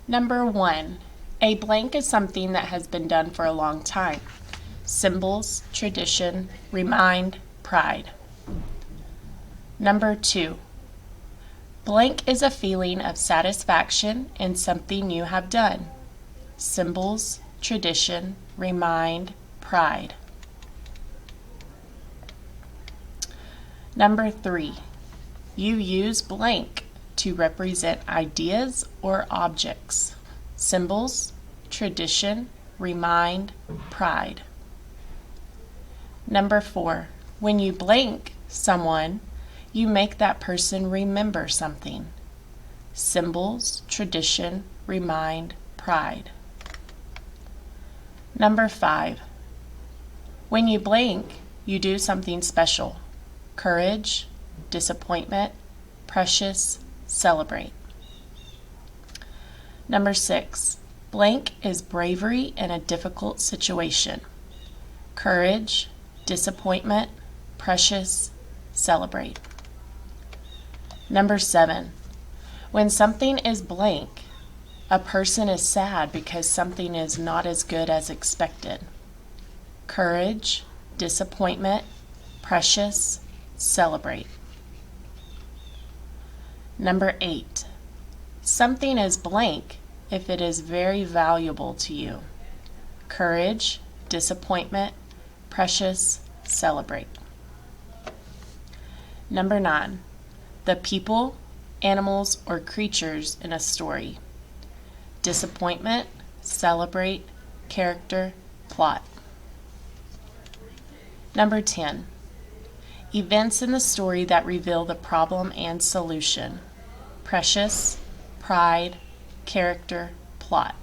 Number 1. A blank is something that has been done for a long time. Symbols, tradition, remind, pride. Number 2. Blank is a feeling of satisfaction in something you have done. Symbols, tradition, remind, pride. Number 3. You use blank to represent ideas or objects. Symbols, tradition, remind, pride. Number 4. When you blank someone, you make that person remember something. Symbols, tradition, remind, pride. Number 5. When you blank, you do something special. Courage, disappointment, precious, celebrate. Number 6. Blank is bravery in a difficult situation. Courage, disappointment, precious, celebrate. Number 7. When something is blank, a person is sad because something is not as good as expected. Courage, disappointment, precious, celebrate. Number 8. Something is blank if it is very valuable to you. Courage, disappointment, precious, celebrate. Number 9. The people, animals, or creatures in a story. Disappointment, celebrate, character, plot. Number 10. Events in the story that reveal the problem and solution. Precious, pride, character, plot.